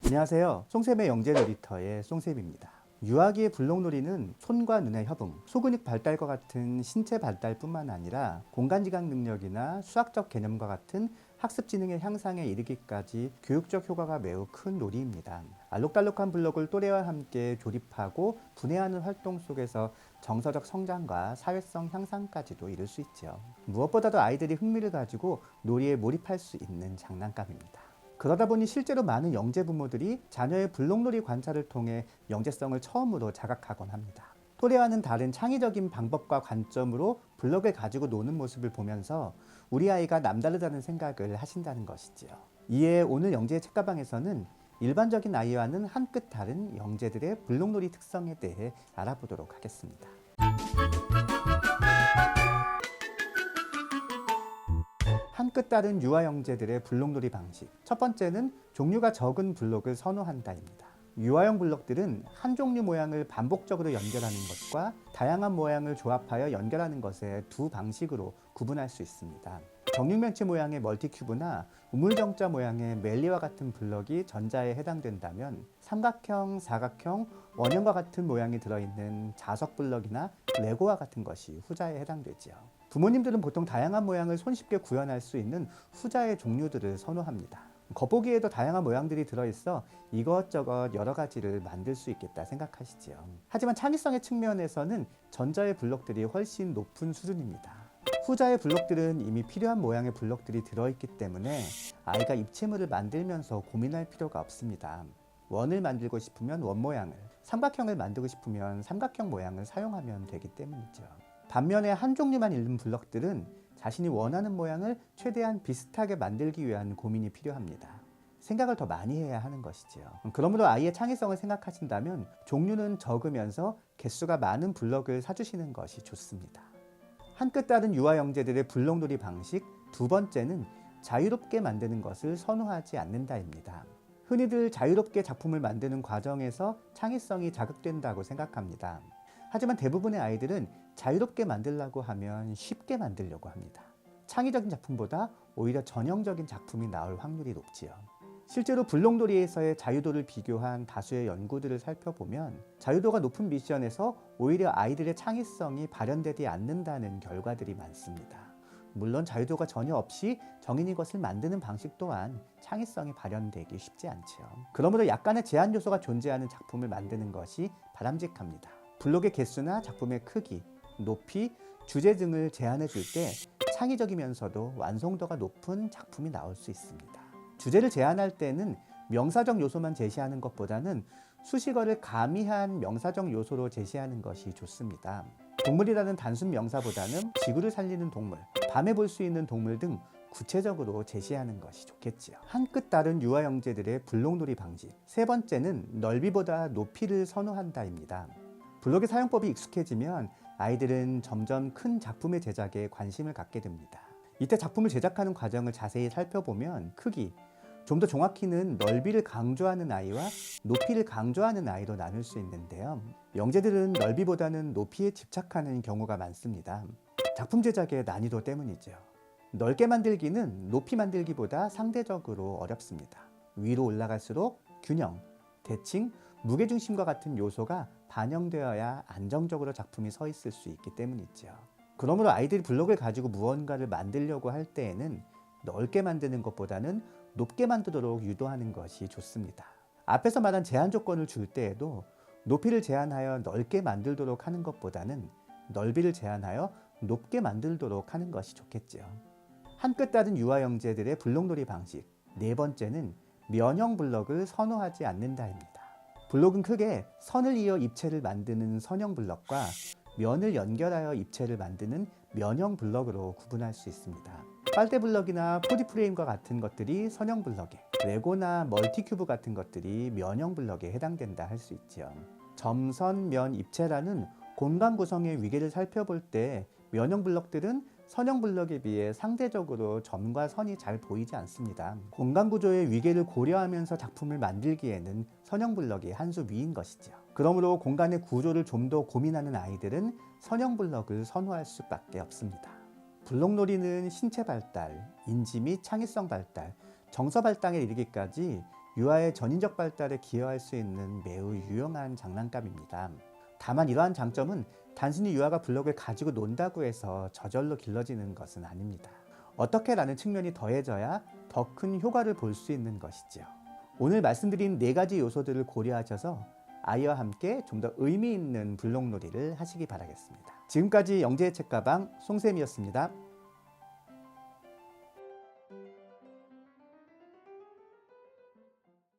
안녕하세요. 송쌤의 영재놀이터의 송쌤입니다. 유아기의 블록놀이는 손과 눈의 협응, 소근육 발달과 같은 신체 발달뿐만 아니라 공간지각 능력이나 수학적 개념과 같은 학습 지능의 향상에 이르기까지 교육적 효과가 매우 큰 놀이입니다. 알록달록한 블록을 또래와 함께 조립하고 분해하는 활동 속에서 정서적 성장과 사회성 향상까지도 이룰 수 있죠. 무엇보다도 아이들이 흥미를 가지고 놀이에 몰입할 수 있는 장난감입니다. 그러다 보니 실제로 많은 영재 부모들이 자녀의 블록놀이 관찰을 통해 영재성을 처음으로 자각하곤 합니다. 또래와는 다른 창의적인 방법과 관점으로 블록을 가지고 노는 모습을 보면서 우리 아이가 남다르다는 생각을 하신다는 것이지요. 이에 오늘 영재의 책가방에서는 일반적인 아이와는 한 끗 다른 영재들의 블록놀이 특성에 대해 알아보도록 하겠습니다. 한 끗 다른 유아 영재들의 블록놀이 방식. 첫 번째는 종류가 적은 블록을 선호한다입니다. 유아용 블록들은 한 종류 모양을 반복적으로 연결하는 것과 다양한 모양을 조합하여 연결하는 것의 두 방식으로 구분할 수 있습니다. 정육면체 모양의 멀티큐브나 우물정자 모양의 멜리와 같은 블록이 전자에 해당된다면 삼각형, 사각형, 원형과 같은 모양이 들어있는 자석 블록이나 레고와 같은 것이 후자에 해당되지요. 부모님들은 보통 다양한 모양을 손쉽게 구현할 수 있는 후자의 종류들을 선호합니다. 겉보기에도 다양한 모양들이 들어있어 이것저것 여러 가지를 만들 수 있겠다 생각하시지요. 하지만 창의성의 측면에서는 전자의 블록들이 훨씬 높은 수준입니다. 후자의 블록들은 이미 필요한 모양의 블록들이 들어있기 때문에 아이가 입체물을 만들면서 고민할 필요가 없습니다. 원을 만들고 싶으면 원 모양을, 삼각형을 만들고 싶으면 삼각형 모양을 사용하면 되기 때문이죠. 반면에 한 종류만 있는 블록들은 자신이 원하는 모양을 최대한 비슷하게 만들기 위한 고민이 필요합니다. 생각을 더 많이 해야 하는 것이지요. 그러므로 아이의 창의성을 생각하신다면 종류는 적으면서 개수가 많은 블록을 사주시는 것이 좋습니다. 한 끗 다른 유아 영재들의 블록놀이 방식 두 번째는 자유롭게 만드는 것을 선호하지 않는다입니다. 흔히들 자유롭게 작품을 만드는 과정에서 창의성이 자극된다고 생각합니다. 하지만 대부분의 아이들은 자유롭게 만들려고 하면 쉽게 만들려고 합니다. 창의적인 작품보다 오히려 전형적인 작품이 나올 확률이 높지요. 실제로 블록놀이에서의 자유도를 비교한 다수의 연구들을 살펴보면 자유도가 높은 미션에서 오히려 아이들의 창의성이 발현되지 않는다는 결과들이 많습니다. 물론 자유도가 전혀 없이 정해진 것을 만드는 방식 또한 창의성이 발현되기 쉽지 않죠. 그러므로 약간의 제한 요소가 존재하는 작품을 만드는 것이 바람직합니다. 블록의 개수나 작품의 크기, 높이, 주제 등을 제한해 줄 때 창의적이면서도 완성도가 높은 작품이 나올 수 있습니다. 주제를 제한할 때는 명사적 요소만 제시하는 것보다는 수식어를 가미한 명사적 요소로 제시하는 것이 좋습니다. 동물이라는 단순 명사보다는 지구를 살리는 동물, 밤에 볼 수 있는 동물 등 구체적으로 제시하는 것이 좋겠지요. 한 끗 다른 유아 영재들의 블록놀이 방식. 세 번째는 넓이보다 높이를 선호한다입니다. 블록의 사용법이 익숙해지면 아이들은 점점 큰 작품의 제작에 관심을 갖게 됩니다. 이때 작품을 제작하는 과정을 자세히 살펴보면 크기, 좀 더 정확히는 넓이를 강조하는 아이와 높이를 강조하는 아이로 나눌 수 있는데요. 영재들은 넓이보다는 높이에 집착하는 경우가 많습니다. 작품 제작의 난이도 때문이죠. 넓게 만들기는 높이 만들기보다 상대적으로 어렵습니다. 위로 올라갈수록 균형, 대칭, 무게중심과 같은 요소가 반영되어야 안정적으로 작품이 서 있을 수 있기 때문이죠. 그러므로 아이들이 블록을 가지고 무언가를 만들려고 할 때에는 넓게 만드는 것보다는 높게 만들도록 유도하는 것이 좋습니다. 앞에서 말한 제한 조건을 줄 때에도 높이를 제한하여 넓게 만들도록 하는 것보다는 넓이를 제한하여 높게 만들도록 하는 것이 좋겠죠. 한 끗 다른 유아 영재들의 블록놀이 방식. 네 번째는 면형 블록을 선호하지 않는다입니다. 블록은 크게 선을 이어 입체를 만드는 선형 블록과 면을 연결하여 입체를 만드는 면형 블록으로 구분할 수 있습니다. 빨대 블록이나 포디 프레임과 같은 것들이 선형 블록에, 레고나 멀티큐브 같은 것들이 면형 블록에 해당된다 할 수 있죠. 점선, 면, 입체라는 공간 구성의 위계를 살펴볼 때 면형 블록들은 선형 블록에 비해 상대적으로 점과 선이 잘 보이지 않습니다. 공간 구조의 위계를 고려하면서 작품을 만들기에는 선형 블록이 한 수 위인 것이죠. 그러므로 공간의 구조를 좀 더 고민하는 아이들은 선형 블록을 선호할 수밖에 없습니다. 블록놀이는 신체 발달, 인지 및 창의성 발달, 정서 발달에 이르기까지 유아의 전인적 발달에 기여할 수 있는 매우 유용한 장난감입니다. 다만 이러한 장점은 단순히 유아가 블록을 가지고 논다고 해서 저절로 길러지는 것은 아닙니다. 어떻게라는 측면이 더해져야 더 큰 효과를 볼 수 있는 것이지요. 오늘 말씀드린 4가지 요소들을 고려하셔서 아이와 함께 좀 더 의미 있는 블록놀이를 하시기 바라겠습니다. 지금까지 영재의 책가방 송쌤이었습니다.